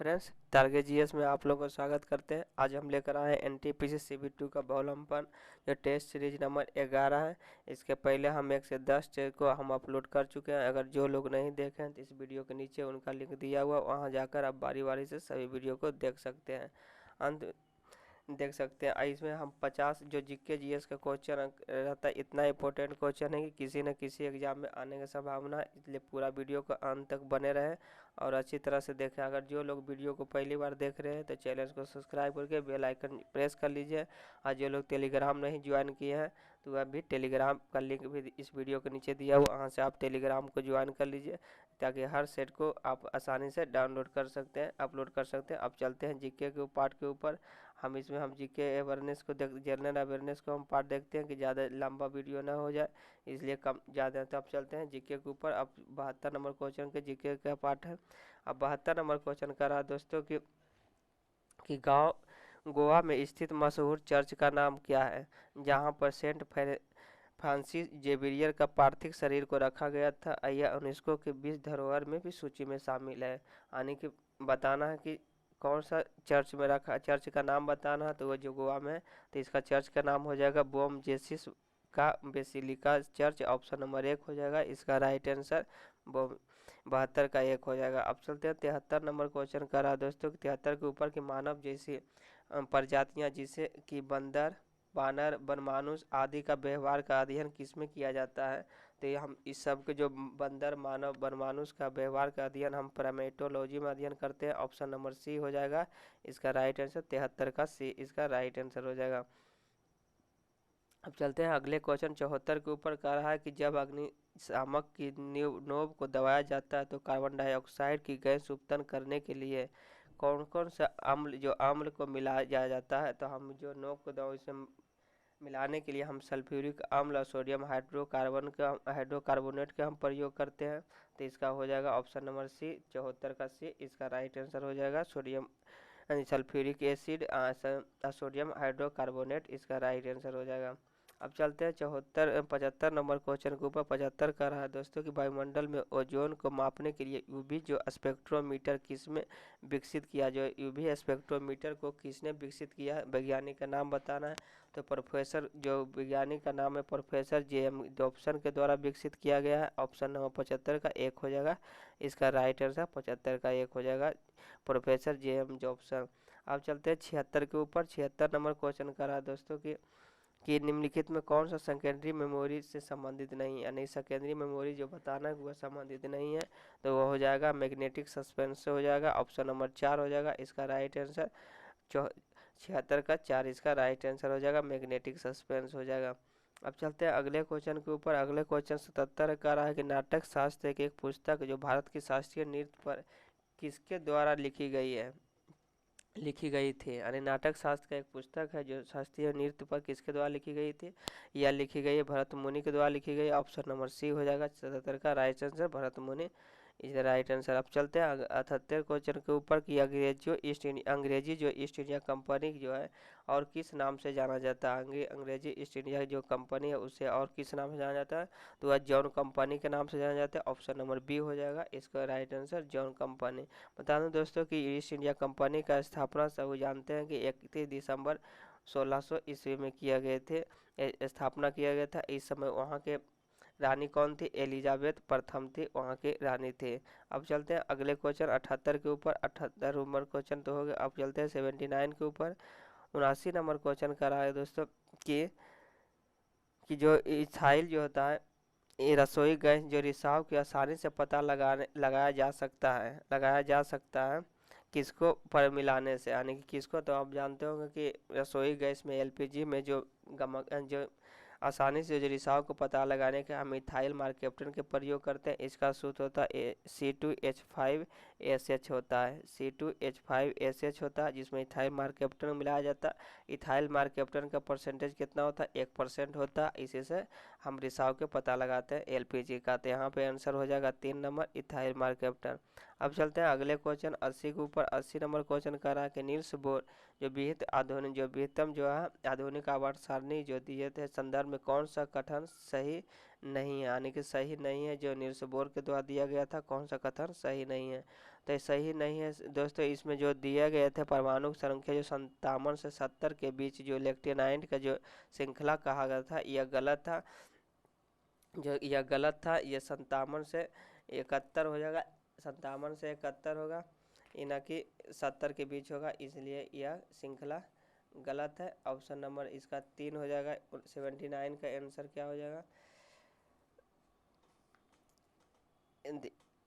Friends, target GS में आप लोगों को स्वागत करते हैं। आज हम लेकर आए हैं एनटीपीसी सीबी2 का अवलंबन जो टेस्ट सीरीज नंबर 11 है। इसके पहले हम 1 से 10 टेस्ट को हम अपलोड कर चुके हैं। अगर जो लोग नहीं देखे हैं तो इस वीडियो के नीचे उनका लिंक दिया हुआ, वहां जाकर आप बारी बारी से सभी वीडियो को देख सकते हैं। अंत देख सकते हैं। इसमें हम 50 जो जीके जीएस का क्वेश्चन रहता है, इतना इंपॉर्टेंट क्वेश्चन है कि किसी न किसी एग्जाम में आने की संभावना है, इसलिए पूरा वीडियो का अंत तक बने रहे और अच्छी तरह से देखें। अगर जो लोग वीडियो को पहली बार देख रहे हैं तो चैनल को सब्सक्राइब करके बेल आइकन प्रेस कर लीजिए। और जो लोग टेलीग्राम नहीं ज्वाइन किए हैं तो वह भी टेलीग्राम का लिंक भी इस वीडियो के नीचे दिया हुआ, वहाँ से आप टेलीग्राम को ज्वाइन कर लीजिए ताकि हर सेट को आप आसानी से डाउनलोड कर सकते हैं, अपलोड कर सकते हैं। अब चलते हैं जीके के पार्ट के ऊपर। हम जीके अवेयरनेस को जनरल अवेयरनेस को हम पार्ट देखते हैं कि ज़्यादा लंबा वीडियो ना हो जाए, इसलिए कम ज़्यादा। तो अब चलते हैं जीके के ऊपर। अब 72 नंबर क्वेश्चन के जीके का पार्ट है। अब 72 नंबर क्वेश्चन कर रहा है दोस्तों कि गांव गोवा में स्थित मशहूर चर्च का नाम क्या है, जहां पर सेंट फ्रांसिस जेवियर का पार्थिव शरीर को रखा गया था। यह यूनेस्को के विश्व धरोहर में भी सूची में शामिल है। यानी कि बताना है कि कौन सा चर्च में रखा, चर्च का नाम बताना है। तो वो जो गोवा में है तो इसका चर्च का नाम हो जाएगा बोम जेसिस का बेसिलिका चर्च। ऑप्शन नंबर 1 हो जाएगा इसका राइट आंसर। बोम 72 का 1 हो जाएगा। अब चलते हैं 73 नंबर क्वेश्चन कर रहा है दोस्तों। 73 के ऊपर कि मानव जैसी प्रजातियां जिसे कि बंदर, बानर, वनमानुष आदि का व्यवहार का अध्ययन किसमें किया जाता है। तो ये हम इस सब के जो बंदर, मानव, वनमानुष का व्यवहार का अध्ययन हम प्राइमेटोलॉजी में अध्ययन करते हैं। ऑप्शन नंबर सी हो जाएगा इसका राइट आंसर। 73 का सी इसका राइट आंसर हो जाएगा। अब चलते हैं अगले क्वेश्चन 74 के ऊपर कह रहा है कि जब अग्निशामक की नोब को दबाया जाता है तो कार्बन डाइऑक्साइड की गैस उत्पन्न करने के लिए कौन कौन सा अम्ल को मिलाया जाता है। तो हम जो नोब को दबाव इसे मिलाने के लिए हम सल्फ्यूरिक अम्ल और सोडियम हाइड्रोकार्बोनेट का हम प्रयोग करते हैं। तो इसका हो जाएगा ऑप्शन नंबर सी 74 का सी इसका राइट आंसर हो जाएगा। Sodium sulphuric acid sodium hydrocarbonate इसका राइट आंसर हो जाएगा। अब चलते हैं 75 नंबर क्वेश्चन के ऊपर। 75 का रहा है दोस्तों कि वायुमंडल में ओजोन को मापने के लिए यूवी जो स्पेक्ट्रोमीटर किसमें विकसित किया। जो यूवी स्पेक्ट्रोमीटर को किसने विकसित किया, वैज्ञानिक का नाम बताना है। तो प्रोफेसर जो वैज्ञानिक का नाम है प्रोफेसर जेएम डॉप्सन के द्वारा विकसित किया गया है। ऑप्शन नंबर 75 का 1 हो जाएगा इसका राइट आंसर। 75 का 1 हो जाएगा प्रोफेसर जेएम जॉब्सन। अब चलते हैं 76 के ऊपर। 76 नंबर क्वेश्चन कर रहा है दोस्तों कि निम्नलिखित में कौन सा सेकेंडरी मेमोरी से संबंधित नहीं है, यानी सेकेंडरी मेमोरी जो बताना है वह संबंधित नहीं है। तो वह हो जाएगा मैग्नेटिक सस्पेंस से हो जाएगा। ऑप्शन नंबर 4 हो जाएगा इसका राइट आंसर। 76 का 4 इसका राइट आंसर हो जाएगा, मैग्नेटिक सस्पेंस हो जाएगा। अब चलते हैं अगले क्वेश्चन के ऊपर। अगले क्वेश्चन 77 का रहा है कि नाटक शास्त्र की एक पुस्तक जो भारत की शास्त्रीय नृत्य पर किसके द्वारा लिखी गई थी। यानी नाटक शास्त्र का एक पुस्तक है जो शास्त्रीय नृत्य पर किसके द्वारा लिखी गई थी। यह लिखी गई है भरत मुनि के द्वारा लिखी गई। ऑप्शन नंबर सी हो जाएगा 77 का राइट आंसर, भरत मुनि इज द राइट आंसर। अब चलते हैं 78 क्वेश्चन के ऊपर कि अंग्रेजी जो ईस्ट इंडिया कंपनी जो है और किस नाम से जाना जाता है। अंग्रेजी ईस्ट इंडिया जो कंपनी है उसे और किस नाम से जाना जाता है। तो वह जॉन कंपनी के नाम से जाना जाता है। ऑप्शन नंबर बी हो जाएगा इसका राइट आंसर, जॉन कंपनी। बता दूं दोस्तों कि ईस्ट इंडिया कंपनी का स्थापना सब जानते हैं कि 31 दिसंबर 1600 ईस्वी में किया गए थे, स्थापना किया गया था। इस समय वहाँ के रानी कौन थी, एलिजाबेथ प्रथम थी, वहाँ की रानी थे। अब चलते हैं अगले क्वेश्चन 78 के ऊपर। 78 नंबर क्वेश्चन तो हो गया। अब चलते हैं 79 के ऊपर। 79 नंबर क्वेश्चन कर रहा है दोस्तों कि जो इथाइल जो होता है, ये रसोई गैस जो रिसाव की आसानी से पता लगाया जा सकता है किसको पर मिलाने से, यानी कि किसको। तो आप जानते होंगे कि रसोई गैस में एलपीजी में जो आसानी से जो रिसाव को पता लगाने के हम इथाइल मार्केप्टन के प्रयोग करते हैं। इसका सूत्र होता है C2H5SH होता है, C2H5SH होता है, जिसमें इथाइल मार्केप्टन मिलाया जाता है। इथाइल मार्केप्टन का परसेंटेज कितना होता है, 1% होता है। इसी से हम रिसाव के पता लगाते हैं एलपीजी का। तो यहाँ पे आंसर हो जाएगा 3 नंबर इथाइल मार्केप्टन। अब चलते हैं अगले क्वेश्चन 80 के ऊपर। 80 नंबर क्वेश्चन कर रहा है कि नील्स बोर जो विहितम जो है आधुनिक आवर्त सारणी जो दिए थे संदर्भ में कौन सा कथन सही नहीं है, यानी कि सही नहीं है। जो नील्स बोर के द्वारा दिया गया था कौन सा कथन सही नहीं है। तो सही नहीं है दोस्तों। इसमें जो दिए गए थे परमाणु संख्या जो 57 से 70 के बीच जो लेक्टिनाइट का जो श्रृंखला कहा गया था, यह गलत था। यह गलत था। यह 57 से 71 हो जाएगा, 57 से 71 होगा, ना कि 70 के बीच होगा, इसलिए यह श्रृंखला गलत है। ऑप्शन नंबर इसका 3 हो जाएगा। 79 का आंसर क्या हो जाएगा?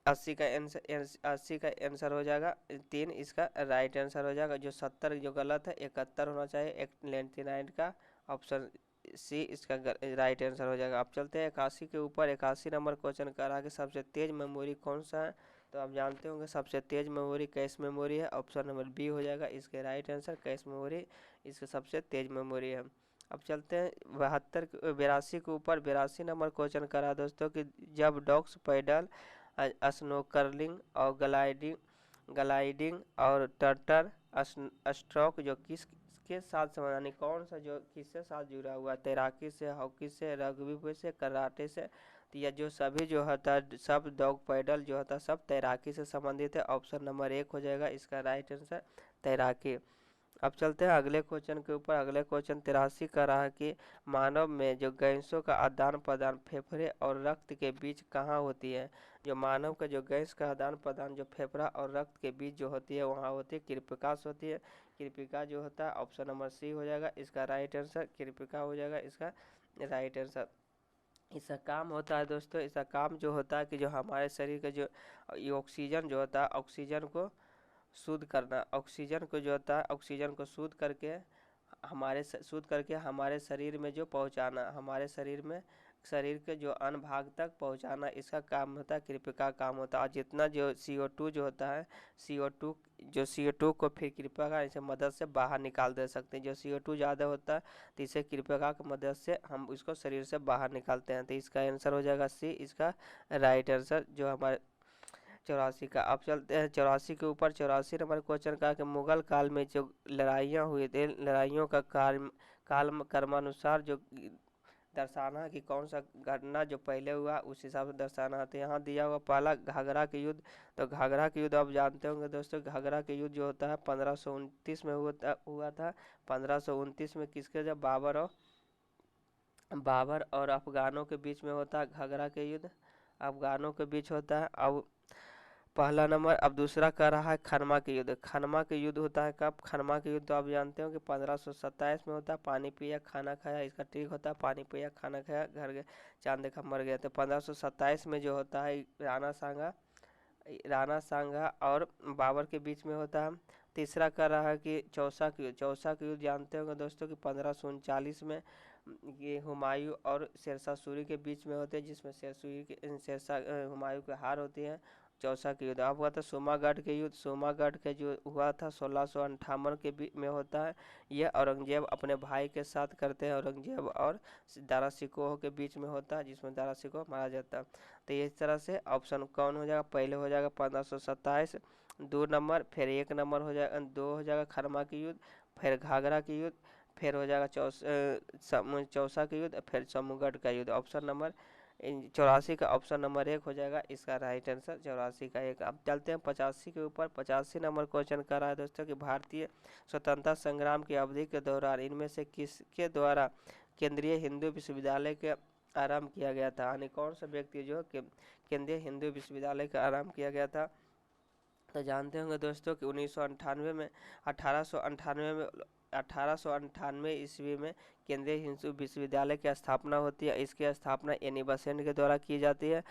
80 का आंसर, 80 का आंसर हो जाएगा 3, इसका राइट आंसर हो जाएगा। जो 70 जो गलत है, 71 होना चाहिए 99 का, ऑप्शन सी इसका राइट आंसर हो जाएगा। अब चलते हैं 81 के ऊपर। 81 नंबर क्वेश्चन कर रहा है कि सबसे तेज मेमोरी कौन सा है? तो आप जानते होंगे सबसे तेज मेमोरी कैश मेमोरी है, ऑप्शन नंबर बी हो जाएगा इसके राइट आंसर। कैश मेमोरी इसके सबसे तेज मेमोरी है। अब चलते हैं 82 के ऊपर। 82 नंबर क्वेश्चन करा दोस्तों कि जब डॉग्स पैडल, स्नोकर्लिंग और ग्लाइडिंग और टर्टर स्ट्रोक जो किसके साथ संबंध, यानी कौन सा जो किससे साथ जुड़ा हुआ है? तैराकी से, हॉकी से, रग्बी से, कराटे से। तो यह जो सभी जो होता है, सब डॉग पैडल जो होता है सब तैराकी से संबंधित है। ऑप्शन नंबर 1 हो जाएगा इसका राइट आंसर, तैराकी। अब चलते हैं अगले क्वेश्चन के ऊपर। अगले क्वेश्चन 83 का रहा कि मानव में जो गैसों का आदान प्रदान फेफड़े और रक्त के बीच कहाँ होती है? जो मानव का जो गैस का आदान प्रदान जो फेफड़ा और रक्त के बीच जो होती है वहाँ होती है, कृपिकाश होती है। कृपिका जो होता है ऑप्शन नंबर सी हो जाएगा इसका राइट आंसर, कृपिका हो जाएगा इसका राइट आंसर। इसका काम होता है दोस्तों, इसका काम जो होता है कि जो हमारे शरीर का जो ये ऑक्सीजन जो होता है, ऑक्सीजन को शुद्ध करना। ऑक्सीजन को जो होता है, ऑक्सीजन को शुद्ध करके हमारे शरीर में जो पहुंचाना, हमारे शरीर में शरीर के जो अन्य भाग तक पहुंचाना, इसका काम होता है, कृपिका काम होता है। और जितना जो CO2 जो होता है, CO2 को फिर कृपिका इसे मदद से बाहर निकाल दे सकते हैं। जो CO2 ज़्यादा होता है तो इसे कृपिका की मदद से हम उसको शरीर से बाहर निकालते हैं। तो इसका आंसर हो जाएगा सी, इसका राइट आंसर जो हमारे 84 का। अब चलते हैं 84 के ऊपर। 84 नंबर क्वेश्चन का कि मुगल काल में जो लड़ाइयाँ हुई थी, लड़ाइयों का कर्मानुसार जो दर्शाना है कि कौन सा घटना जो पहले हुआ उस हिसाब से दर्शाना है। तो यहाँ दिया हुआ पहला घाघरा के युद्ध। तो घाघरा के युद्ध आप जानते होंगे दोस्तों, घाघरा के युद्ध जो होता है 1529 में हुआ था। 1529 में किसके, जब बाबर और अफगानों के बीच में होता है घाघरा के युद्ध, अफगानों के बीच होता है। अब पहला नंबर। अब दूसरा कर रहा है खनमा के युद्ध। खनमा के युद्ध होता है कब? खनमा के युद्ध तो आप जानते हो कि 1527 में होता है। पानी पिया खाना खाया, इसका ठीक होता है पानी पिया खाना खाया घर गए चांद देखा मर गया। तो 1527 में जो होता है राणा सांगा और बाबर के बीच में होता है। तीसरा कर रहा है कि चौसा के युद्ध। चौसा के युद्ध जानते होंगे दोस्तों कि 1539 में ये हुमायूं और शेरशाह सूरी के बीच में होते हैं, जिसमें हुमायूं की हार होती है। चौसा के युद्ध। अब हुआ था सोमागढ़ के युद्ध। सोमागढ़ के जो हुआ था 1658 के में होता है। यह औरंगजेब अपने भाई के साथ करते हैं, औरंगजेब और दारा शिकोह के बीच में होता है, जिसमें दारा शिकोह मारा जाता है। तो इस तरह से ऑप्शन कौन हो जाएगा? पहले हो जाएगा 1527, 2 नंबर, फिर 1 नंबर हो जाएगा, 2 हो जाएगा खरमा के युद्ध, फिर घाघरा के युद्ध, फिर हो जाएगा चौसा के युद्ध, फिर सोमगढ़ का युद्ध। ऑप्शन नंबर 84 का ऑप्शन नंबर 1 हो जाएगा इसका राइट आंसर, 84 का 1। अब चलते हैं 85 के ऊपर। 85 नंबर क्वेश्चन कर रहा है दोस्तों कि भारतीय स्वतंत्रता संग्राम की अवधि के दौरान इनमें से किसके द्वारा केंद्रीय हिंदू विश्वविद्यालय के आरंभ किया गया था? यानी कौन सा व्यक्ति जो केंद्रीय हिंदू विश्वविद्यालय का आरंभ किया गया था? तो जानते होंगे दोस्तों कि 1998 में 1898 ईस्वी में केंद्रीय हिंदू विश्वविद्यालय की स्थापना होती है। इसकी स्थापना एनी बेसेंट के द्वारा की जाती है।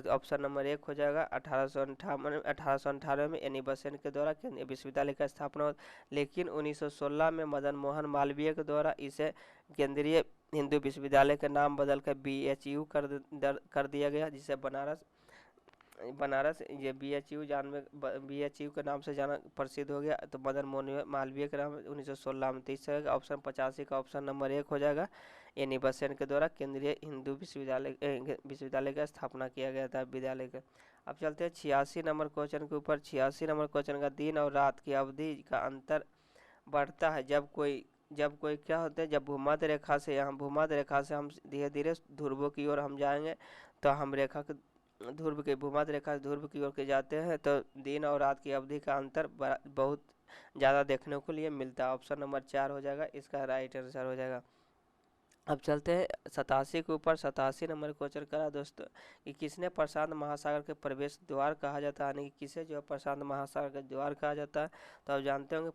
ऑप्शन नंबर 1 हो जाएगा 1898 में एनी बेसेंट के द्वारा केंद्रीय विश्वविद्यालय की स्थापना हो। लेकिन 1916 में मदन मोहन मालवीय के द्वारा इसे केंद्रीय हिंदू विश्वविद्यालय का नाम बदलकर BHU कर दिया गया, जिसे बनारस ये BHU के नाम से जाना प्रसिद्ध हो गया। तो मदन मोहन मालवीय के नाम 1916 में। तीसरा ऑप्शन 85 का ऑप्शन नंबर 1 हो जाएगा, एनी बेसेंट के द्वारा केंद्रीय हिंदू विश्वविद्यालय का स्थापना किया गया था विद्यालय का। अब चलते हैं 86 नंबर क्वेश्चन के ऊपर। 86 नंबर क्वेश्चन का दिन और रात की अवधि का अंतर बढ़ता है जब कोई क्या होता है, जब भूमध्य रेखा से हम धीरे धीरे ध्रुवों की ओर हम जाएंगे तो हम ध्रुव के भूमध्य रेखा से ध्रुव की ओर के जाते हैं तो दिन और रात की अवधि का अंतर बहुत ज़्यादा देखने को लिए मिलता है। ऑप्शन नंबर 4 हो जाएगा, इसका राइट आंसर हो जाएगा। अब चलते हैं 87 के ऊपर। 87 नंबर क्वेश्चन करा दोस्तों कि किसने प्रशांत महासागर के प्रवेश द्वार कहा जाता है, यानी कि किसे जो है प्रशांत महासागर का द्वार कहा जाता है। तो आप जानते होंगे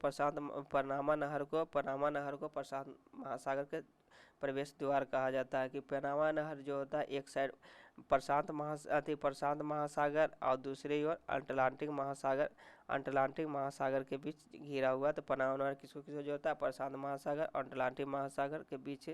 पनामा नहर को प्रशांत महासागर के प्रवेश द्वार कहा जाता है। कि पनामा नहर जो होता है एक साइड प्रशांत महासागर और दूसरी ओर अटलांटिक महासागर के बीच घिरा हुआ। तो पनामा नहर किसको किसको जोड़ता है, प्रशांत महासागर और अटलांटिक महासागर के बीच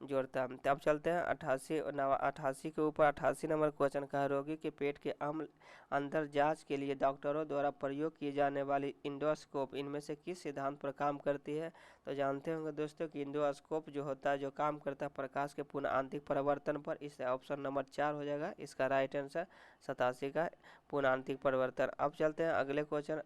जोड़ता है। तब चलते हैं 88 के ऊपर। 88 नंबर क्वेश्चन का रोगी के पेट के अम्ल अंदर जांच के लिए डॉक्टरों द्वारा प्रयोग किए जाने वाली इंडोस्कोप इनमें से किस सिद्धांत पर काम करती है। तो जानते होंगे दोस्तों कि इंडोस्कोप जो होता है जो काम करता है प्रकाश के पुनः आंतरिक परिवर्तन पर। इस ऑप्शन नंबर 4 हो जाएगा, इसका राइट आंसर 87 का पुनः आंतरिक परिवर्तन। अब चलते हैं अगले क्वेश्चन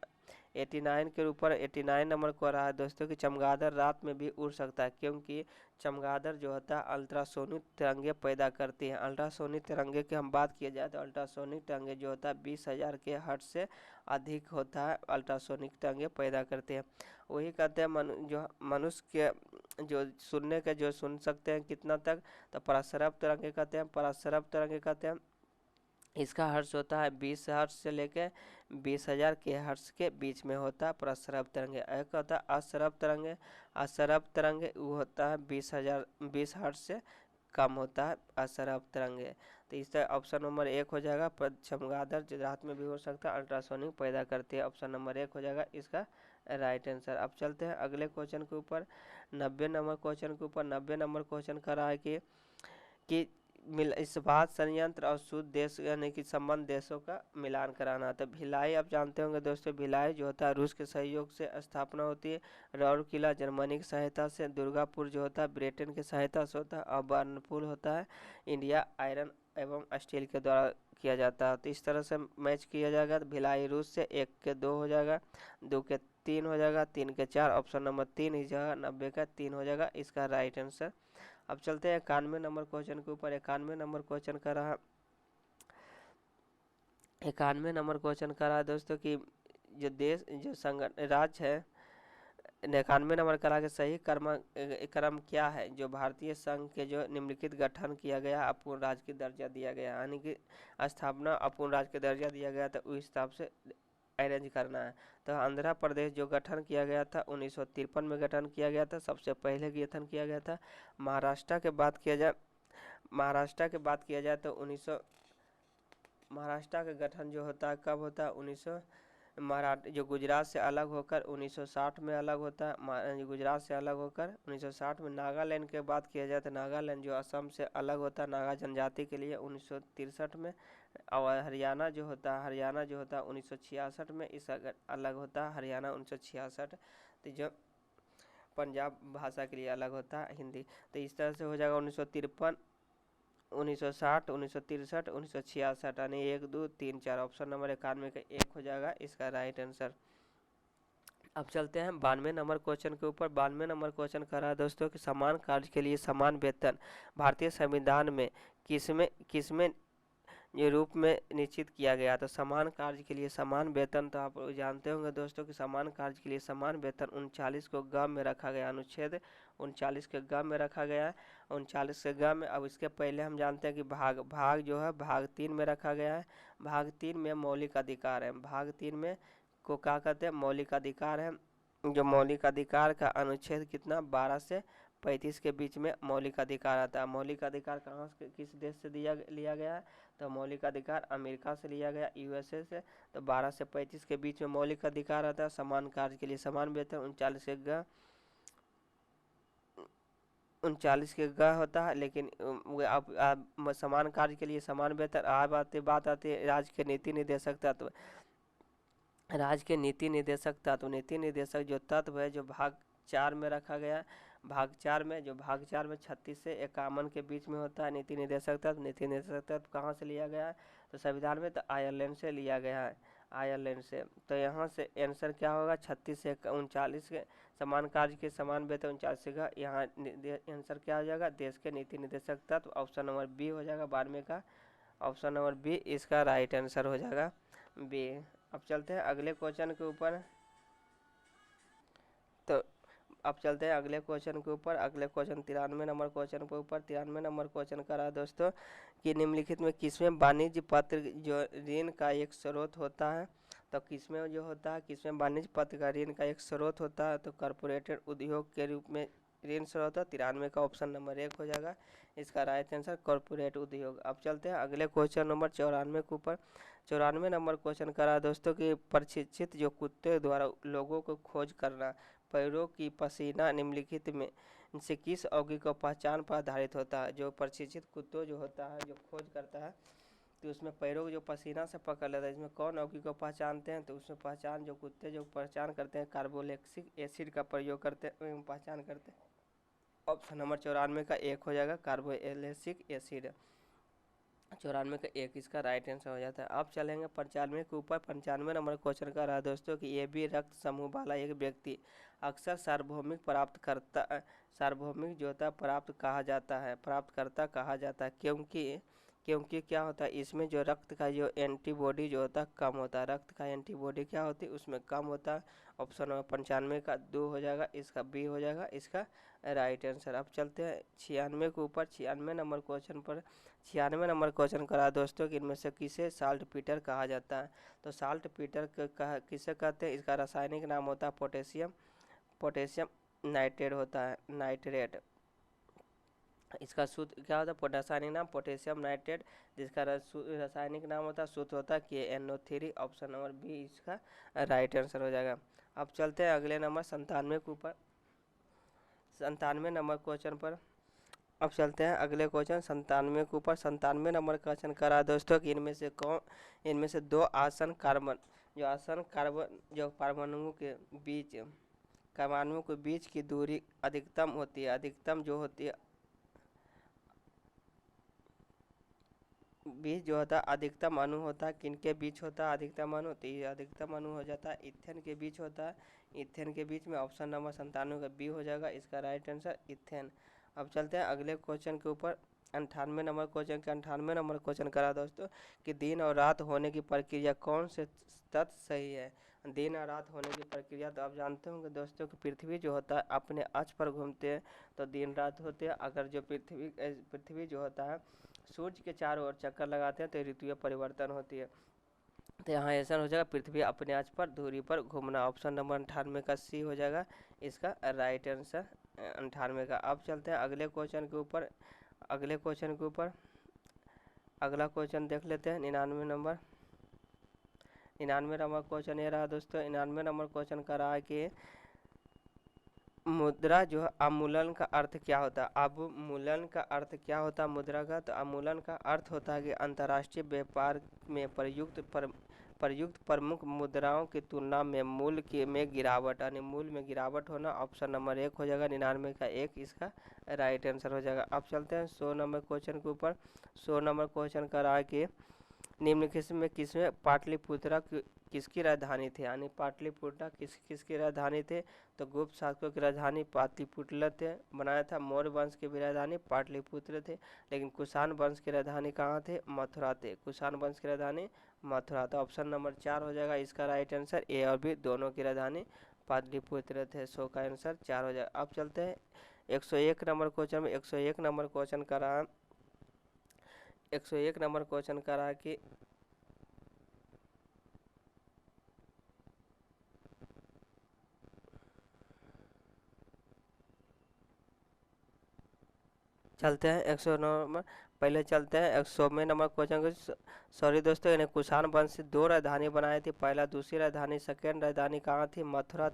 89 के ऊपर। 89 नंबर को रहा है दोस्तों कि चमगादड़ रात में भी उड़ सकता है, क्योंकि चमगादड़ जो होता है अल्ट्रासोनिक तरंगे पैदा करती है। अल्ट्रासोनिक तरंगे की हम बात किया जाए तो अल्ट्रासोनिक तरंगे जो होता है 20,000 के हर्ट्ज से अधिक होता है, अल्ट्रासोनिक तरंगे पैदा करते हैं। वही कहते हैं जो मनुष्य के जो सुनने के जो सुन सकते हैं कितना तक, तो पराश्रव तरंगे कहते हैं। पराश्रव तरंगे कहते हैं इसका हर्ट्ज होता है 20 हर्ट्ज से लेकर 20,000 के हर्ट्ज के बीच में होता है प्रस्रव तरंगे। एक होता है अश्रव तरंगे। अश्रव तरंगे वो होता है 20 हर्ट्ज से कम होता है अश्रव तरंगे। तो इस तरह ऑप्शन नंबर 1 हो जाएगा। चमगादड़ जो रात में भी हो सकता है अल्ट्रासोनिक पैदा करती है, ऑप्शन नंबर 1 हो जाएगा इसका राइट आंसर। अब चलते हैं अगले क्वेश्चन के ऊपर 90 नंबर क्वेश्चन के ऊपर। 90 नंबर क्वेश्चन कर रहा है कि इस बात संयंत्र और शुद्ध देश यानी कि संबंध देशों का मिलान कराना। तो भिलाई आप जानते होंगे दोस्तों, भिलाई जो होता है रूस के सहयोग से स्थापना होती है। राउरकेला जर्मनी की सहायता से। दुर्गापुर जो होता है ब्रिटेन की सहायता से होता है। और बर्नपुर होता है इंडिया आयरन एवं स्टील के द्वारा किया जाता है। तो इस तरह से मैच किया जाएगा। तो भिलाई रूस से 1 के 2 हो जाएगा, 2 के 3 हो जाएगा, 3 के 4, ऑप्शन नंबर 3 इस जगह 90 का 3 हो जाएगा इसका राइट आंसर। अब चलते हैं 91 नंबर क्वेश्चन के ऊपर। 91 नंबर क्वेश्चन कर रहा 91 नंबर क्वेश्चन कर रहा है दोस्तों कि जो देश जो संगठन राज्य है 91 नंबर करा के सही क्रम क्या है जो भारतीय संघ के जो निम्नलिखित गठन किया गया अपूर्ण राज्य की दर्जा दिया गया, यानी कि स्थापना अपूर्ण राज्य का दर्जा दिया गया था उस हिसाब से अरेंज करना है। तो आंध्र प्रदेश जो गठन किया गया था 1953 में गठन किया गया था, सबसे पहले गठन किया गया था। महाराष्ट्र के बात किया जाए तो महाराष्ट्र का गठन जो होता है कब होता है 1900 जो गुजरात से अलग होकर 1960 में अलग होता है। गुजरात से अलग होकर 1960 में। नागालैंड के बात किया जाए तो नागालैंड जो असम से अलग होता है नागा जनजाति के लिए 1963 में। और हरियाणा जो होता है 1966 में इस अलग होता है हरियाणा 1966। तो जो पंजाब भाषा के लिए अलग होता है हिंदी। तो इस तरह से हो जाएगा 1953, 1960, 1963, 1966, यानी 1, 2, 3, 4, ऑप्शन नंबर 91 का 1 हो जाएगा इसका राइट आंसर। अब चलते हैं 92 नंबर क्वेश्चन के ऊपर। 92 नंबर क्वेश्चन कर रहा है दोस्तों कि समान कार्य के लिए समान वेतन भारतीय संविधान में किसमें ये रूप में निश्चित किया गया। तो समान कार्य के लिए समान वेतन, तो आप जानते होंगे दोस्तों कि समान कार्य के लिए समान वेतन 39 को ग में रखा गया, अनुच्छेद 39 के ग में रखा गया है, 39 के ग में। अब इसके पहले हम जानते हैं कि भाग जो है भाग 3 में रखा गया है। भाग 3 में मौलिक अधिकार है। भाग 3 में को क्या कहते हैं, मौलिक अधिकार है। जो मौलिक अधिकार का अनुच्छेद कितना 12 से 35 के बीच में मौलिक अधिकार आता है। मौलिक अधिकार कहाँ से किस देश से लिया गया है, तो मौलिक अधिकार अमेरिका से लिया गया, यूएसए से। तो 12 से 35 के बीच में मौलिक अधिकार आता है। समान कार्य के लिए समान वेतन 39 के ग होता है। लेकिन अब समान कार्य के लिए समान वेतन बात आती है राज्य के नीति निर्देशक तत्व। राज्य के नीति निर्देशक तत्व, नीति निर्देशक जो तत्व है जो भाग 4 में रखा गया है। भाग 4 में 36 से 51 के बीच में होता है नीति निर्देशक तत्व। नीति निर्देशक तत्व कहाँ से लिया गया है, तो संविधान में तो आयरलैंड से लिया गया है, आयरलैंड से। तो यहाँ से आंसर क्या होगा 36 से 39 के समान कार्य के समान वेतन 39 का। यहाँ आंसर क्या हो जाएगा देश के नीति निर्देशक तत्व, ऑप्शन नंबर बी हो जाएगा 92 का ऑप्शन नंबर बी इसका राइट आंसर हो जाएगा बी। अब चलते हैं अगले क्वेश्चन के ऊपर। तो अब चलते हैं अगले क्वेश्चन के ऊपर। अगले क्वेश्चन 93 नंबर क्वेश्चन के ऊपर। 93 नंबर क्वेश्चन कर रहा है दोस्तों कि निम्नलिखित में किसमें वाणिज्य पत्र जो ऋण का एक स्रोत होता है। तो किसमें जो होता है, किसमें वाणिज्य पत्र का ऋण का एक स्रोत होता है, तो कॉरपोरेटेड उद्योग के रूप में ऋण स्रोत है। 93 का ऑप्शन नंबर 1 हो जाएगा इसका राइट आंसर कॉरपोरेट उद्योग। अब चलते हैं अगले क्वेश्चन नंबर 94 के ऊपर। 94 नंबर क्वेश्चन करा है दोस्तों कि प्रशिक्षित जो कुत्ते द्वारा लोगों को खोज करना पैरों की पसीना निम्नलिखित में से किस अवधि को पहचान पर आधारित होता है। जो प्रशिक्षित कुत्तों जो होता है जो खोज करता है तो उसमें पैरों को जो पसीना से पकड़ लेता है, इसमें कौन अवधि को पहचानते हैं। तो उसमें पहचान जो कुत्ते जो पहचान करते हैं कार्बोलैक्सिक एसिड का प्रयोग करते हैं, पहचान करते हैं। ऑप्शन नंबर 94 का 1 हो जाएगा कार्बोलैक्सिक एसिड। 94 का 1 इसका राइट आंसर हो जाता है। अब चलेंगे 95 के ऊपर। 95 नंबर क्वेश्चन का रहा दोस्तों कि ये भी रक्त समूह वाला एक व्यक्ति अक्सर सार्वभौमिक जो होता है प्राप्तकर्ता कहा जाता है क्योंकि क्या होता है इसमें जो रक्त का जो एंटीबॉडी जो होता है कम होता है। रक्त का एंटीबॉडी क्या होती है उसमें कम होता है। ऑप्शन नंबर 95 का 2 हो जाएगा, इसका बी हो जाएगा इसका राइट आंसर। अब चलते हैं 96 के ऊपर। 96 नंबर क्वेश्चन पर 96 नंबर क्वेश्चन करा दोस्तों कि इनमें से किसे साल्ट पीटर कहा जाता है। तो साल्ट पीटर किसे कहते हैं, इसका रासायनिक नाम होता है पोटेशियम नाइट्रेट होता है, नाइट्रेट। इसका सूत्र क्या होता है, रासायनिक नाम पोटेशियम नाइट्रेट, जिसका रासायनिक नाम होता है सूत्र होता है KNO3। ऑप्शन नंबर बी इसका राइट आंसर हो जाएगा। अब चलते हैं अगले नंबर 97 के ऊपर। 97 नंबर क्वेश्चन पर अब चलते हैं अगले क्वेश्चन 97 के ऊपर। 97 नंबर क्वेश्चन करा दोस्तों कि इनमें से दो आसन कार्बन जो परमाणुओं के बीच की दूरी अधिकतम होती है। अधिकतम जो होती है बीच जो होता है अधिकतम अणु होता है किनके बीच होता है अधिकतम अणु। तो ये अधिकतम अणु हो जाता है इथेन के बीच होता है। इथेन के बीच में ऑप्शन नंबर 97 का बी हो जाएगा इसका राइट आंसर इथेन। अब चलते हैं अगले क्वेश्चन के ऊपर। 98 नंबर क्वेश्चन के 98 नंबर क्वेश्चन करा दोस्तों कि दिन और रात होने की प्रक्रिया कौन से तथ्य सही है। दिन और रात होने की प्रक्रिया तो आप जानते होंगे दोस्तों कि पृथ्वी जो होता है अपने अक्ष पर घूमते हैं तो दिन रात होते हैं। अगर जो पृथ्वी जो होता है सूर्य के चारों ओर चक्कर लगाते हैं तो ऋतुएं परिवर्तन होती है। तो यहाँ ऐसा हो जाएगा पृथ्वी अपने अक्ष पर धुरी पर घूमना। ऑप्शन नंबर 98 का सी हो जाएगा इसका राइट आंसर 98 का। अब चलते हैं अगले क्वेश्चन के ऊपर। अगला क्वेश्चन देख लेते हैं 99 नंबर क्वेश्चन ये रहा दोस्तों। 99 नंबर क्वेश्चन का रहा है कि मुद्रा जो है अवमूलन का अर्थ क्या होता है। अवमूलन का अर्थ क्या होता है मुद्रा का। तो अवमूलन का अर्थ होता है कि अंतर्राष्ट्रीय व्यापार में प्रयुक्त प्रमुख मुद्राओं की तुलना में मूल्य में गिरावट, यानी मूल्य में गिरावट होना। ऑप्शन नंबर 1 हो जाएगा 99 का 1 इसका राइट आंसर हो जाएगा। अब चलते हैं 100 नंबर क्वेश्चन के ऊपर। 100 नंबर क्वेश्चन का रहा है कि निम्नलिखित में किसमें पाटलिपुत्रा किसकी राजधानी थे, यानी पाटलिपुत्रा किसकी राजधानी थे। तो गुप्त शासकों की राजधानी पाटलिपुत्र थे, बनाया था। मौर्य वंश की भी राजधानी पाटलिपुत्र थे, लेकिन कुषाण वंश की राजधानी कहाँ थे, मथुरा थे। कुषाण वंश की राजधानी मथुरा। तो ऑप्शन नंबर 4 हो जाएगा इसका राइट आंसर। ए और बी दोनों की राजधानी पाटलिपुत्र थे। 100 का आंसर 4 हो जाएगा। अब चलते हैं 101 नंबर क्वेश्चन में। 101 नंबर क्वेश्चन का रहा 101 नंबर क्वेश्चन का रहा कि चलते हैं 109 नंबर। पहले चलते हैं 100वें नंबर क्वेश्चन को। सॉरी दोस्तों, इन्हें कुषाण वंश से 2 राजधानी बनाई थी। पहला दूसरी राजधानी सेकेंड राजधानी कहाँ थी, मथुरा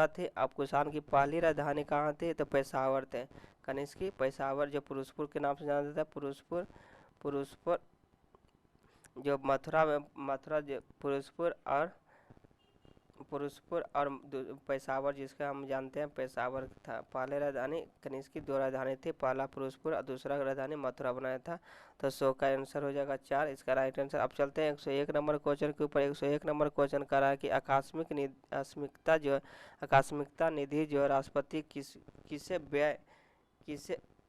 थी। अब कुषाण की पहली राजधानी कहाँ थी, तो पेशावर थे। कनिष्क की पेशावर जो पुरुषपुर के नाम से जाना जाता है। पुरुषपुर जो मथुरा जो पुरुषपुर और पेशावर जिसका हम जानते हैं पेशावर था। पहले राजधानी कनिष्क की 2 राजधानी थी, पहला पुरुषपुर और दूसरा राजधानी मथुरा बनाया था। तो 100 का आंसर हो जाएगा 4 इसका राइट आंसर। अब चलते हैं 101 नंबर क्वेश्चन के ऊपर। 101 नंबर क्वेश्चन कर रहा है कि आकस्मिकता निधि जो राष्ट्रपति किसे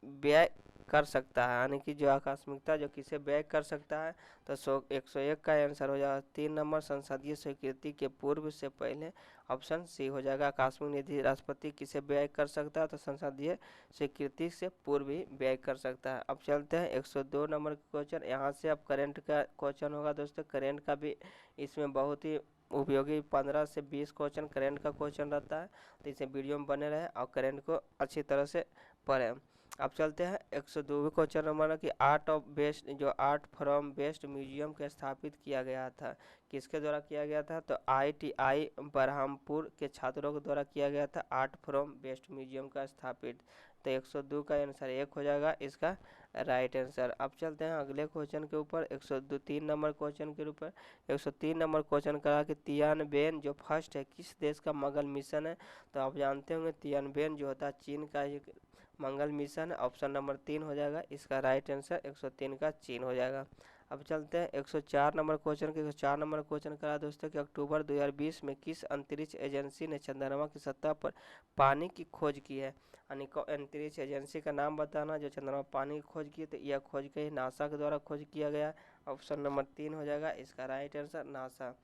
व्यय कर सकता है, यानी कि जो आकस्मिकता जो किसे व्यय कर सकता है, तो 101 का आंसर हो जाएगा 3 नंबर, संसदीय स्वीकृति के पूर्व से पहले, ऑप्शन सी हो जाएगा। आकस्मिक निधि राष्ट्रपति किसे व्यय कर सकता है, तो संसदीय स्वीकृति से पूर्व ही व्यय कर सकता है। अब चलते हैं 102 नंबर क्वेश्चन। यहाँ से अब करंट का क्वेश्चन होगा दोस्तों। करंट का भी इसमें बहुत ही उपयोगी 15 से 20 क्वेश्चन करंट का क्वेश्चन रहता है, तो इसे वीडियो में बने रहे और करंट को अच्छी तरह से पढ़ें। अब चलते हैं 102 क्वेश्चन नंबर कि आर्ट फ्रॉम वेस्ट म्यूजियम के स्थापित किया गया था, किसके द्वारा किया गया था, तो IIT बरहमपुर के छात्रों के द्वारा किया गया था आर्ट फ्रॉम वेस्ट म्यूजियम का स्थापित। तो 102 का आंसर 1 हो जाएगा इसका राइट आंसर। अब चलते हैं अगले क्वेश्चन के ऊपर 103 नंबर क्वेश्चन के ऊपर। 103 नंबर क्वेश्चन करा कि तियानबेन जो फर्स्ट है किस देश का मंगल मिशन है, तो आप जानते होंगे तियानबेन जो होता है चीन का एक मंगल मिशन है। ऑप्शन नंबर 3 हो जाएगा इसका राइट आंसर, 103 का चीन हो जाएगा। अब चलते हैं 104 नंबर क्वेश्चन के। 104 नंबर क्वेश्चन करा दोस्तों कि अक्टूबर 2020 में किस अंतरिक्ष एजेंसी ने चंद्रमा की सतह पर पानी की खोज की है, यानी अंतरिक्ष एजेंसी का नाम बताना जो चंद्रमा पानी की खोज की है, तो यह खोज कहीं नासा के द्वारा खोज किया गया। ऑप्शन नंबर 3 हो जाएगा इसका राइट आंसर नासा।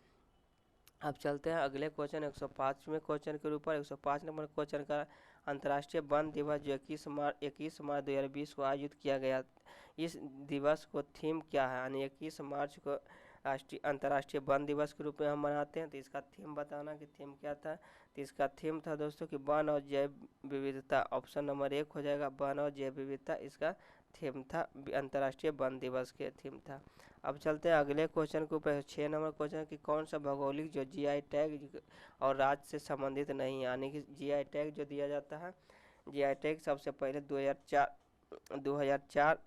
अब चलते हैं अगले क्वेश्चन 105वें क्वेश्चन के ऊपर। 105 नंबर क्वेश्चन का अंतर्राष्ट्रीय वन दिवस जो 21 मार्च 2020 को आयोजित किया गया, इस दिवस को थीम क्या है, यानी 21 मार्च को अंतर्राष्ट्रीय वन दिवस के रूप में हम मनाते हैं, तो इसका थीम बताना कि थीम क्या था। तो इसका थीम था दोस्तों कि वन और जैव विविधता। ऑप्शन नंबर 1 हो जाएगा वन और जैव विविधता इसका थीम था, अंतर्राष्ट्रीय वन दिवस के थीम था। अब चलते हैं अगले क्वेश्चन के ऊपर 6 नंबर क्वेश्चन कि कौन सा भौगोलिक जो GI टैग और राज्य से संबंधित नहीं है, यानी कि GI टैग जो दिया जाता है, GI टैग सबसे पहले 2004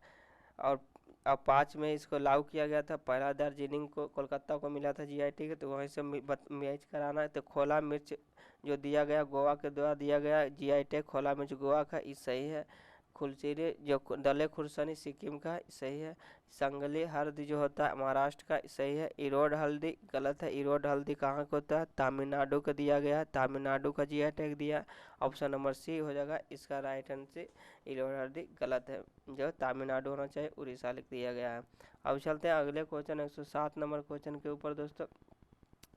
और अब 5 में इसको लागू किया गया था। पहला दार्जिलिंग को कोलकाता को मिला था GI टैग, तो वहीं से मैच कराना है। तो खोला मिर्च जो दिया गया गोवा के द्वारा दिया गया GI टैग, खोला मिर्च गोवा का, ये सही है। खुलचीरे जो दले खुरसनी सिक्किम का, सही है। संगली हल्दी जो होता है महाराष्ट्र का, सही है। इरोड हल्दी गलत है। इरोड हल्दी कहाँ का होता है, तमिलनाडु का दिया गया है, तमिलनाडु का GI टैग दिया। ऑप्शन नंबर सी हो जाएगा इसका राइट आंसर, इरोड हल्दी गलत है, जो तमिलनाडु होना चाहिए, उड़ीसा लिख दिया गया है। अब चलते हैं अगले क्वेश्चन 107 नंबर क्वेश्चन के ऊपर दोस्तों।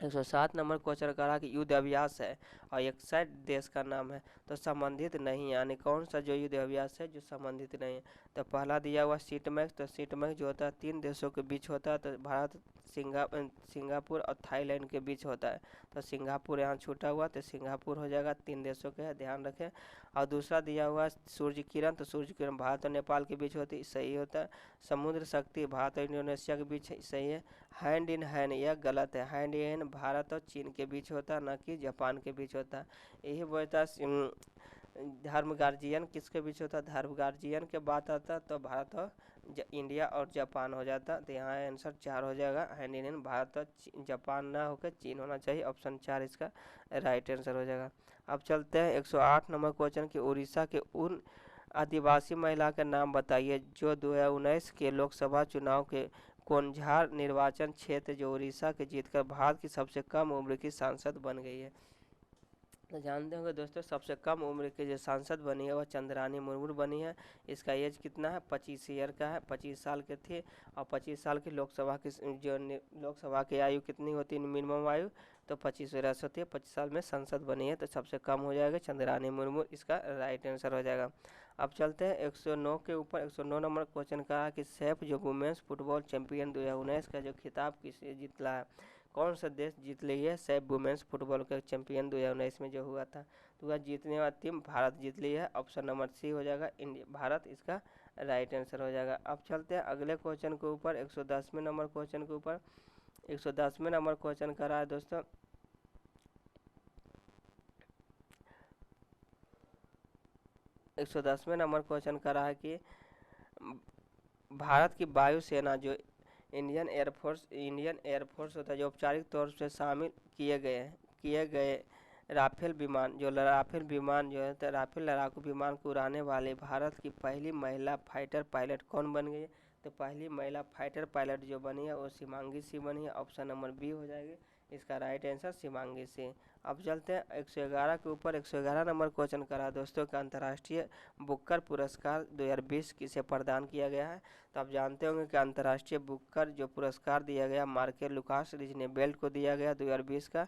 107 नंबर क्वेश्चन करा कि युद्ध अभ्यास है और एक्साइड देश का नाम है, तो संबंधित नहीं, यानी कौन सा जो युद्ध अभ्यास है जो संबंधित नहीं है। तो पहला दिया हुआ सीटमैक्स, तो सीटमैक्स जो होता है 3 देशों के बीच होता है, तो भारत सिंगापुर और थाईलैंड के बीच होता है, तो सिंगापुर यहाँ छूटा हुआ, तो सिंगापुर हो जाएगा, 3 देशों के है, ध्यान रखें। और दूसरा दिया हुआ सूर्य किरण, तो सूर्य किरण भारत और नेपाल के बीच होती है, सही होता है। समुद्र शक्ति भारत और इंडोनेशिया के बीच है, सही है। हैंड इन हैंड यह गलत है, हैंड इन हैंड भारत और चीन के बीच होता है, न कि जापान के बीच होता है। यही बोलता है धर्म गार्जियन किसके बीच होता है, धर्म गार्जियन के बात आता है, तो भारत और इंडिया और जापान हो जाता। तो यहाँ आंसर 4 हो जाएगा, हैंड इन हैंड भारत और जापान ना होकर चीन होना चाहिए, ऑप्शन 4 इसका राइट आंसर हो जाएगा। अब चलते हैं 108 नंबर क्वेश्चन कि उड़ीसा के उन आदिवासी महिला का नाम बताइए जो 2019 के लोकसभा चुनाव के कोंझार निर्वाचन क्षेत्र जो उड़ीसा के जीतकर भारत की सबसे कम उम्र की सांसद बन गई है। तो जानते होंगे दोस्तों सबसे कम उम्र की जो सांसद बनी है वह चंद्रानी मुर्मू बनी है। इसका एज कितना है, 25 ईयर का है, 25 साल के थे। और 25 साल की लोकसभा की जो लोकसभा की आयु कितनी होती है, मिनिमम आयु, तो 25 वर्ष होती है। 25 साल में सांसद बनी है, तो सबसे कम हो जाएगा चंद्रानी मुर्मू, इसका राइट आंसर हो जाएगा। अब चलते हैं 109 के ऊपर। 109 नंबर क्वेश्चन का कि सैफ जो वुमेन्स फुटबॉल चैंपियन 2019 का जो खिताब किसे जीतला है, कौन सा देश जीत ली है सैफ वुमेन्स फुटबॉल का चैंपियन 2019 में जो हुआ था, तो वह जीतने वाली टीम भारत जीत ली है। ऑप्शन नंबर सी हो जाएगा इंडिया, भारत इसका राइट आंसर हो जाएगा। अब चलते हैं अगले क्वेश्चन के ऊपर 110वें नंबर क्वेश्चन के ऊपर। 110वें नंबर क्वेश्चन कर रहा है दोस्तों 110वें नंबर क्वेश्चन कर रहा है कि भारत की वायुसेना जो इंडियन एयरफोर्स होता है जो औपचारिक तौर से शामिल किए गए राफेल विमान जो है तो राफेल लड़ाकू विमान को उड़ाने वाले भारत की पहली महिला फाइटर पायलट कौन बन गई है, तो पहली महिला फाइटर पायलट जो बनी है वो शिमांगी सिंह बनी है। ऑप्शन नंबर बी हो जाएगी इसका राइट आंसर शिवांगी सिंह। अब चलते हैं 111 के ऊपर। 111 नंबर क्वेश्चन करा दोस्तों कि अंतर्राष्ट्रीय बुकर पुरस्कार 2020 किसे प्रदान किया गया है। तो आप जानते होंगे कि अंतर्राष्ट्रीय बुकर जो पुरस्कार दिया गया मार्के लुकास रिजनेबेल्ट को दिया गया 2020 का।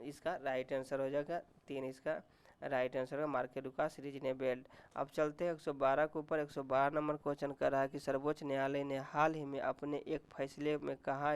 इसका राइट आंसर हो जाएगा 3, इसका राइट आंसर है मार्के लुकास रिजनेबेल्ट। अब चलते हैं 112 के ऊपर। 112 नंबर क्वेश्चन कर रहा है कि सर्वोच्च न्यायालय ने हाल ही में अपने एक फैसले में कहा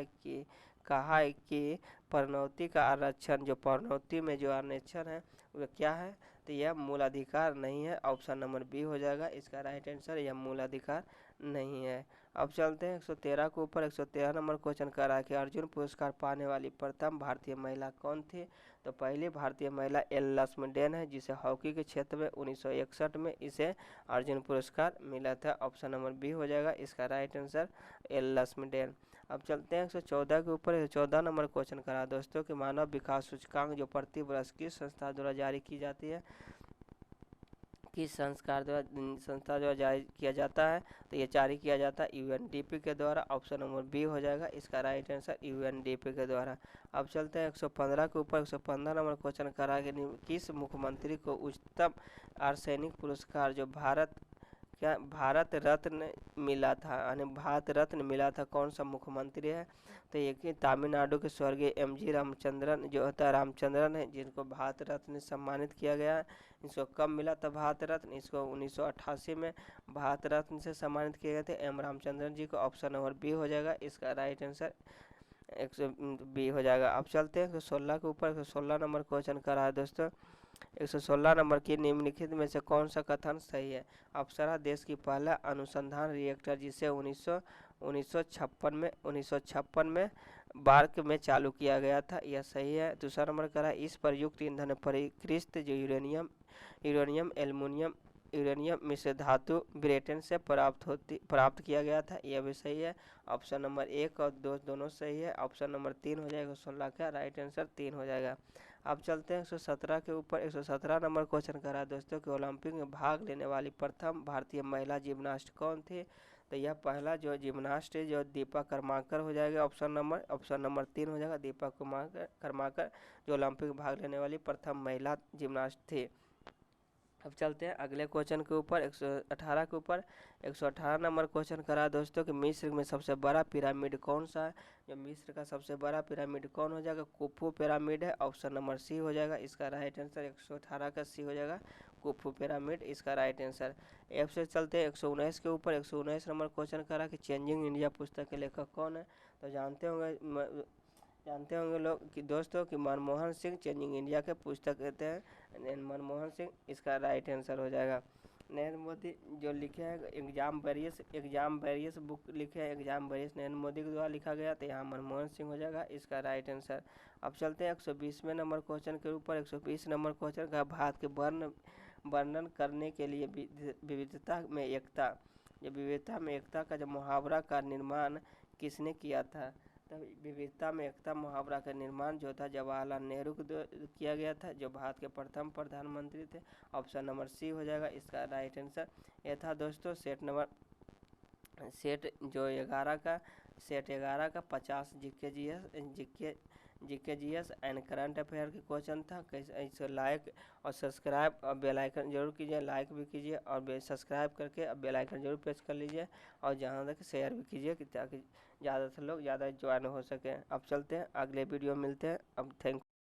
है कि पदोन्नति का आरक्षण, जो पदोन्नति में जो आरक्षण है वो क्या है, तो यह मूलाधिकार नहीं है। ऑप्शन नंबर बी हो जाएगा इसका राइट आंसर, यह मूलाधिकार नहीं है। अब चलते हैं 113 के ऊपर। 113 नंबर क्वेश्चन कर रहा है कि अर्जुन पुरस्कार पाने वाली प्रथम भारतीय महिला कौन थी। तो पहली भारतीय महिला एल लक्ष्मणन है, जिसे हॉकी के क्षेत्र में 1961 में इसे अर्जुन पुरस्कार मिला था। ऑप्शन नंबर बी हो जाएगा इसका राइट आंसर, एल लक्ष्मणन। अब चलते हैं 114 के ऊपर। 114 नंबर क्वेश्चन करा दोस्तों कि मानव विकास सूचकांक जो प्रति वर्ष किस संस्था द्वारा जारी की जाती है, किस संस्था द्वारा जारी किया जाता है, तो ये जारी किया जाता है यूएनडीपी के द्वारा। ऑप्शन नंबर बी हो जाएगा इसका राइट आंसर, यूएनडीपी के द्वारा। अब चलते हैं 115 के ऊपर। 115 नंबर क्वेश्चन करा कि किस मुख्यमंत्री को उच्चतम आर्सेनिक पुरस्कार जो भारत रत्न मिला था, यानी भारत रत्न मिला था, कौन सा मुख्यमंत्री है। तो ये कि तमिलनाडु के स्वर्गीय एमजी रामचंद्रन जो होता है रामचंद्रन है, जिनको भारत रत्न सम्मानित किया गया है। इसको कब मिला था भारत रत्न, इसको 1988 में भारत रत्न से सम्मानित किए गए थे एम रामचंद्रन जी को। ऑप्शन नंबर बी हो जाएगा इसका राइट आंसर, 100 हो जाएगा। अब चलते हैं 116 के ऊपर। 116 नंबर क्वेश्चन कर रहा है दोस्तों 116 नंबर की निम्नलिखित में से कौन सा कथन सही है। अप्सरा देश की पहला अनुसंधान रिएक्टर जिसे 1956 में बार्क में चालू किया गया था, यह सही है। दूसरा नंबर करा इस प्रयुक्त ईंधन परिष्कृत जो यूरेनियम यूरेनियम मिश्र धातु ब्रिटेन से प्राप्त किया गया था, यह भी सही है। ऑप्शन नंबर 1 और 2 दोनों सही है। ऑप्शन नंबर 3 हो जाएगा 16 का राइट आंसर 3 हो जाएगा। अब चलते हैं 117 के ऊपर। 117 नंबर क्वेश्चन कर रहा है दोस्तों कि ओलंपिक में भाग लेने वाली प्रथम भारतीय महिला जिम्नास्ट कौन थी। तो यह पहला जो जिम्नास्ट है जो दीपा कर्माकर हो जाएगा। ऑप्शन नंबर 3 हो जाएगा दीपा कर्माकर जो ओलंपिक में भाग लेने वाली प्रथम महिला जिम्नास्ट थी। अब चलते हैं अगले क्वेश्चन के ऊपर 118 के ऊपर। 118 नंबर क्वेश्चन करा दोस्तों कि मिस्र में सबसे बड़ा पिरामिड कौन सा है। जो मिस्र का सबसे बड़ा पिरामिड कौन हो जाएगा, कुफू पिरामिड है। ऑप्शन नंबर सी हो जाएगा इसका राइट आंसर, 118 का सी हो जाएगा कुफू पिरामिड इसका राइट आंसर। एफ से चलते हैं 119 के ऊपर। 119 नंबर क्वेश्चन करा कि चेंजिंग इंडिया पुस्तक के लेखक कौन है। तो जानते होंगे लोग कि दोस्तों कि मनमोहन सिंह चेंजिंग इंडिया के पुस्तक कहते हैं मनमोहन सिंह, इसका राइट आंसर हो जाएगा। नरेंद्र मोदी जो लिखे हैं एग्जाम बैरियर्स बुक लिखे हैं, एग्जाम बैरियर्स नरेंद्र मोदी के द्वारा लिखा गया, तो यहाँ मनमोहन सिंह हो जाएगा इसका राइट आंसर। अब चलते हैं 120वें नंबर क्वेश्चन के ऊपर। 120 नंबर क्वेश्चन का भारत के वर्णन करने के लिए विविधता में एकता का जो मुहावरा का निर्माण किसने किया था। तो विविधता में एकता मुहावरा का निर्माण जो था जवाहरलाल नेहरू को किया गया था, जो भारत के प्रथम प्रधानमंत्री थे। ऑप्शन नंबर सी हो जाएगा इसका राइट आंसर। यह था दोस्तों सेट 11 का 50 GK GS and current affair के क्वेश्चन था। कैसे लाइक और सब्सक्राइब और बेल आइकन जरूर कीजिए, लाइक भी कीजिए और सब्सक्राइब करके अब बेल आइकन जरूर प्रेस कर लीजिए और जहाँ तक शेयर भी कीजिए कि ताकि ज़्यादा से लोग ज़्यादा ज्वाइन हो सके। अब चलते हैं अगले वीडियो मिलते हैं। अब थैंक